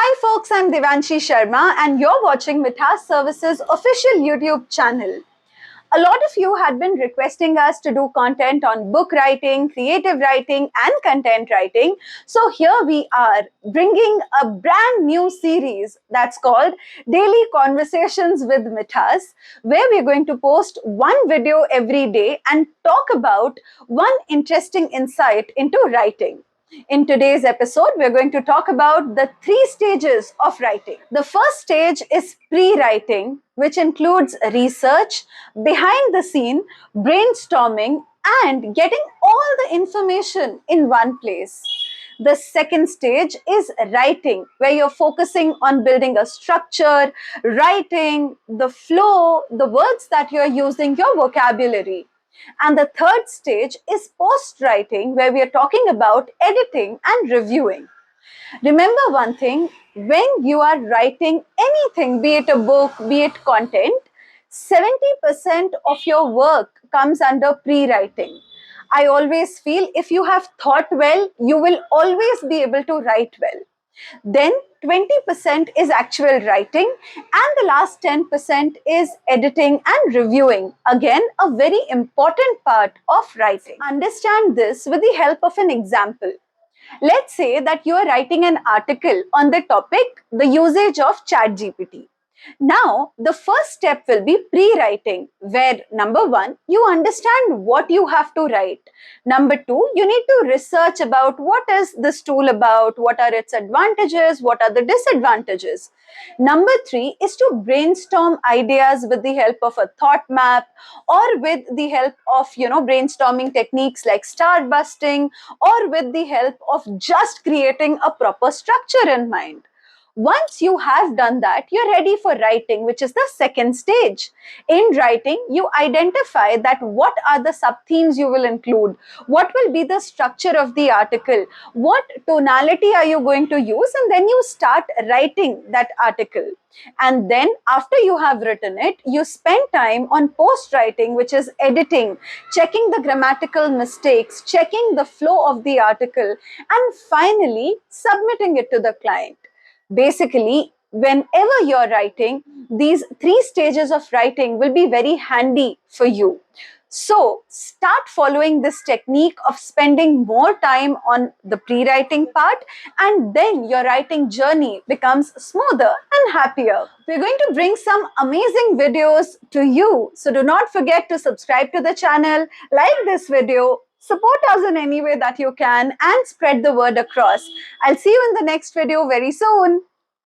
Hi folks, I'm Devanshi Sharma and you're watching Mithas Services official YouTube channel. A lot of you had been requesting us to do content on book writing, creative writing and content writing. So here we are bringing a brand new series that's called Daily Conversations with Mithas, where we're going to post one video every day and talk about one interesting insight into writing. In today's episode, we're going to talk about the 3 stages of writing. The first stage is pre-writing, which includes research, behind the scene, brainstorming, and getting all the information in one place. The second stage is writing, where you're focusing on building a structure, writing, the flow, the words that you're using, your vocabulary. And the third stage is post-writing, where we are talking about editing and reviewing. Remember one thing, when you are writing anything, be it a book, be it content, 70% of your work comes under pre-writing. I always feel if you have thought well, you will always be able to write well. Then 20% is actual writing and the last 10% is editing and reviewing. Again, a very important part of writing. Understand this with the help of an example. Let's say that you are writing an article on the topic, the usage of ChatGPT. Now, the first step will be pre-writing, where number one, you understand what you have to write. Number two, you need to research about what is this tool about, what are its advantages, what are the disadvantages. Number three is to brainstorm ideas with the help of a thought map or with the help of, brainstorming techniques like starbursting or with the help of just creating a proper structure in mind. Once you have done that, you're ready for writing, which is the second stage. In writing, you identify that what are the sub-themes you will include, what will be the structure of the article, what tonality are you going to use, and then you start writing that article. And then after you have written it, you spend time on post-writing, which is editing, checking the grammatical mistakes, checking the flow of the article, and finally submitting it to the client. Basically, whenever you're writing, these 3 stages of writing will be very handy for you. So start following this technique of spending more time on the pre-writing part, and then your writing journey becomes smoother and happier. We're going to bring some amazing videos to you. So do not forget to subscribe to the channel, like this video, support us in any way that you can, and spread the word across. I'll see you in the next video very soon.